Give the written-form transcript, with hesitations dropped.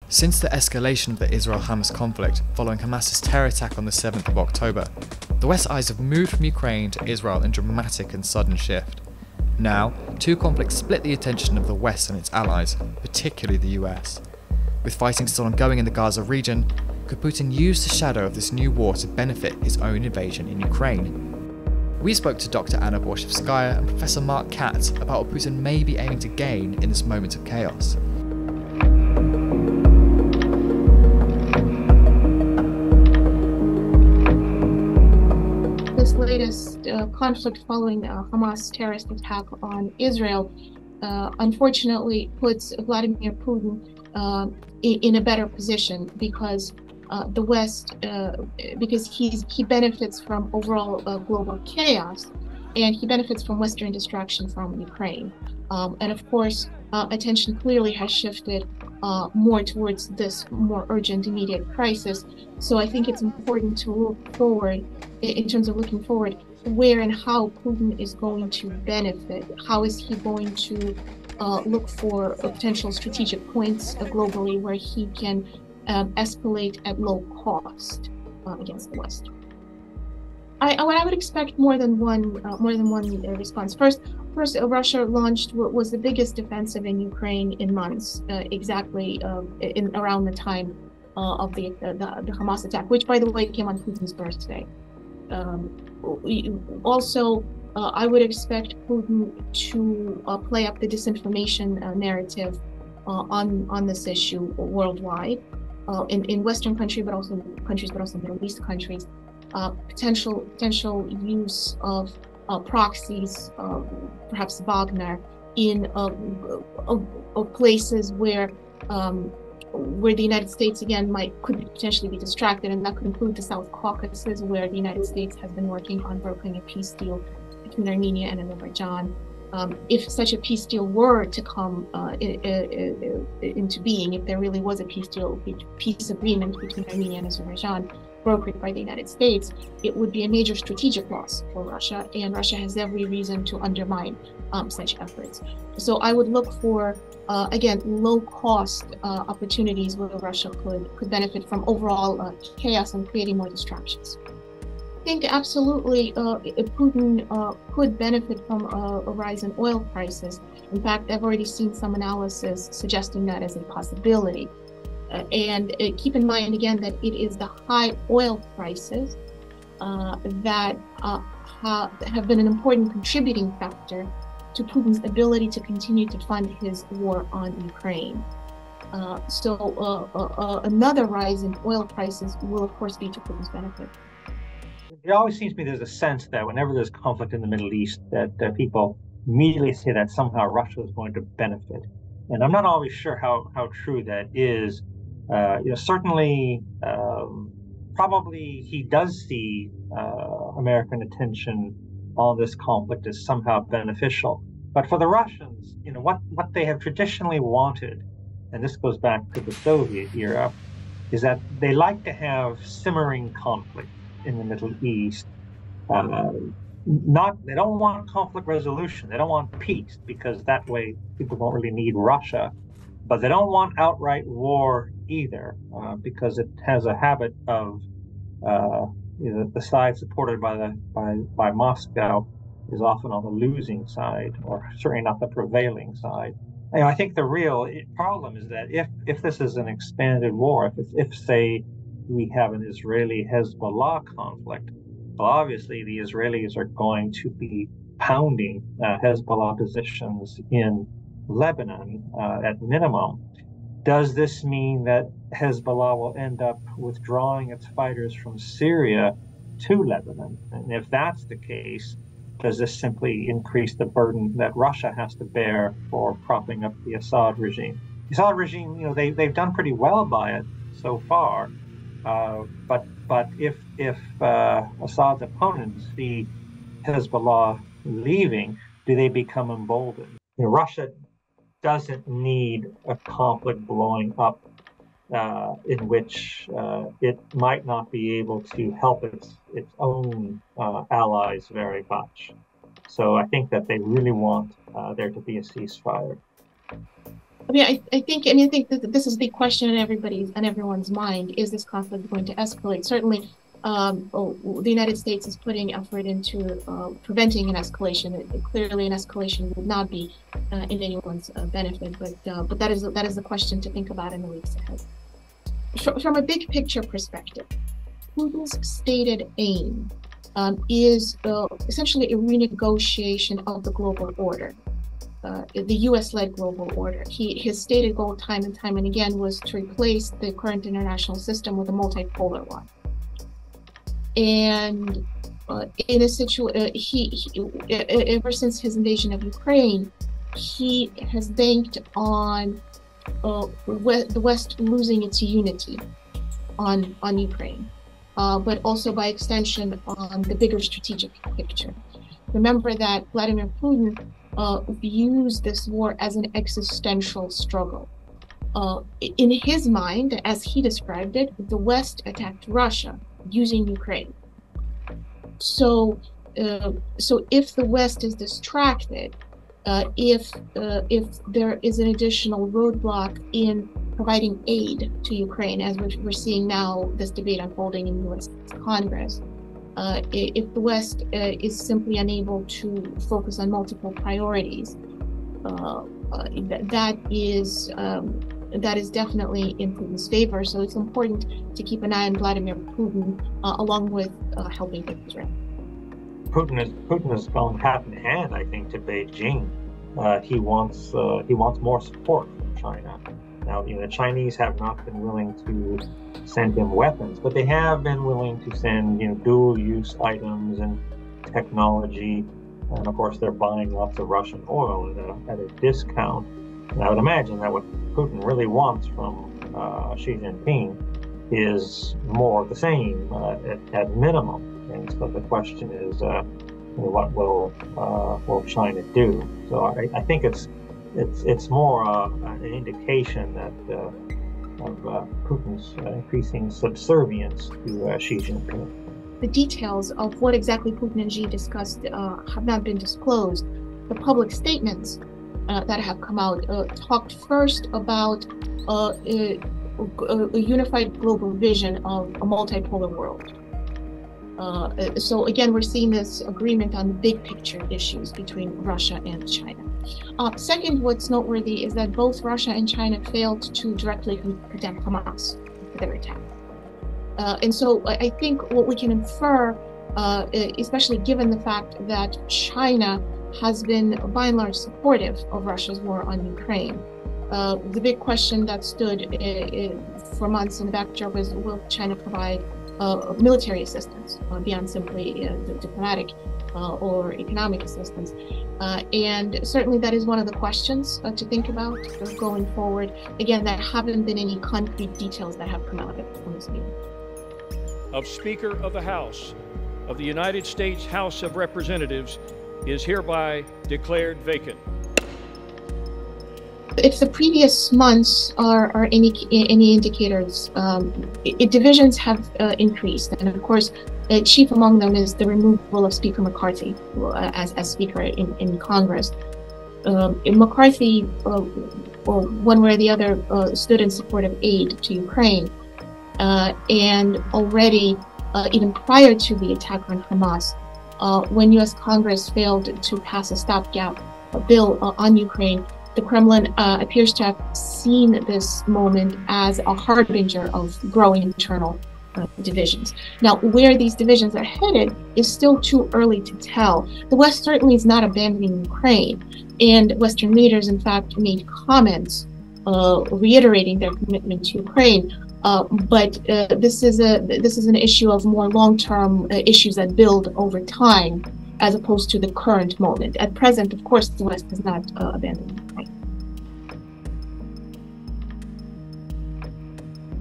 Since the escalation of the Israel-Hamas conflict following Hamas's terror attack on the 7th of October, the West's eyes have moved from Ukraine to Israel in dramatic and sudden shift. Now, two conflicts split the attention of the West and its allies, particularly the US. With fighting still ongoing in the Gaza region, could Putin use the shadow of this new war to benefit his own invasion in Ukraine? We spoke to Dr. Anna Borshchevskaya and Professor Mark Katz about what Putin may be aiming to gain in this moment of chaos. This latest conflict following Hamas terrorist attack on Israel unfortunately puts Vladimir Putin in a better position because the West, because he benefits from overall global chaos, and he benefits from Western distraction from Ukraine. And of course, attention clearly has shifted more towards this more urgent, immediate crisis. So I think it's important to look forward, in terms of looking forward, where and how Putin is going to benefit. How is he going to look for potential strategic points globally where he can escalate at low cost against the West? I would expect more than one response. First, Russia launched what was the biggest offensive in Ukraine in months, exactly in around the time of the Hamas attack, which, by the way, came on Putin's birthday. Also, I would expect Putin to play up the disinformation narrative on this issue worldwide, in Western countries, but also Middle East countries. Potential use of proxies, perhaps Wagner, in places where the United States again could potentially be distracted, and that could include the South Caucasus, where the United States has been working on brokering a peace deal between Armenia and Azerbaijan. If such a peace deal were to come into being, if there really was a peace agreement between Armenia and Azerbaijan, brokered by the United States, it would be a major strategic loss for Russia, and Russia has every reason to undermine such efforts. So I would look for, again, low-cost opportunities where Russia could benefit from overall chaos and creating more distractions. I think absolutely Putin could benefit from a rise in oil prices. In fact, I've already seen some analysis suggesting that as a possibility. And keep in mind, again, that it is the high oil prices that have been an important contributing factor to Putin's ability to continue to fund his war on Ukraine. So another rise in oil prices will, of course, be to Putin's benefit. It always seems to me there's a sense that whenever there's conflict in the Middle East, that people immediately say that somehow Russia is going to benefit. And I'm not always sure how true that is. Certainly, probably he does see American attention on this conflict as somehow beneficial. But for the Russians, what they have traditionally wanted, and this goes back to the Soviet era, is that they like to have simmering conflict in the Middle East. They don't want conflict resolution. They don't want peace, because that way people don't really need Russia. But they don't want outright war either, because it has a habit of the side supported by Moscow is often on the losing side, or certainly not the prevailing side. I think the real problem is that if this is an expanded war, if say we have an Israeli-Hezbollah conflict, well, obviously the Israelis are going to be pounding Hezbollah positions in Lebanon at minimum. Does this mean that Hezbollah will end up withdrawing its fighters from Syria to Lebanon? And if that's the case, does this simply increase the burden that Russia has to bear for propping up the Assad regime? The Assad regime, they've done pretty well by it so far. But if Assad's opponents see Hezbollah leaving, do they become emboldened? Russia doesn't need a conflict blowing up in which it might not be able to help its own allies very much. So I think that they really want there to be a ceasefire. I think that this is the question in everyone's mind. Is this conflict going to escalate? Certainly, the United States is putting effort into preventing an escalation. Clearly, an escalation would not be in anyone's benefit, but that is the question to think about in the weeks ahead. From a big picture perspective, Putin's stated aim is essentially a renegotiation of the global order. The U.S.-led global order. His stated goal time and time and again was to replace the current international system with a multipolar one. And in a situation, ever since his invasion of Ukraine, he has banked on the West losing its unity on Ukraine, but also by extension on the bigger strategic picture. Remember that Vladimir Putin views this war as an existential struggle. In his mind, as he described it, the West attacked Russia using Ukraine. So if the West is distracted, if there is an additional roadblock in providing aid to Ukraine, as we're seeing now this debate unfolding in the U.S. Congress, if the West is simply unable to focus on multiple priorities, that is definitely in Putin's favor. So it's important to keep an eye on Vladimir Putin, along with helping Israel. Putin has gone hand in hand, I think, to Beijing. He wants more support from China. Now, the Chinese have not been willing to send him weapons, but they have been willing to send, dual-use items and technology. And of course, they're buying lots of Russian oil at a discount. And I would imagine that what Putin really wants from Xi Jinping is more of the same at minimum. And so the question is, what will China do? So I think it's more an indication that of Putin's increasing subservience to Xi Jinping. The details of what exactly Putin and Xi discussed have not been disclosed. The public statements that have come out talked first about a unified global vision of a multipolar world. So again, we're seeing this agreement on the big picture issues between Russia and China. Second, what's noteworthy is that both Russia and China failed to directly condemn Hamas for their attack. And so I think what we can infer, especially given the fact that China has been by and large supportive of Russia's war on Ukraine, the big question that stood for months in the backdrop was, will China provide military assistance beyond simply diplomatic or economic assistance? And certainly that is one of the questions to think about going forward. Again, there haven't been any concrete details that have come out from this meeting. Of Speaker of the House of the United States House of Representatives is hereby declared vacant. If the previous months are any indicators, divisions have increased, and of course, chief among them is the removal of Speaker McCarthy as Speaker in Congress. McCarthy, one way or the other, stood in support of aid to Ukraine, and already, even prior to the attack on Hamas, when U.S. Congress failed to pass a stopgap bill on Ukraine, the Kremlin appears to have seen this moment as a harbinger of growing internal divisions. Now, where these divisions are headed is still too early to tell. The West certainly is not abandoning Ukraine, and Western leaders, in fact, made comments reiterating their commitment to Ukraine. But this is an issue of more long-term issues that build over time, as opposed to the current moment. At present, of course, the West has not abandoned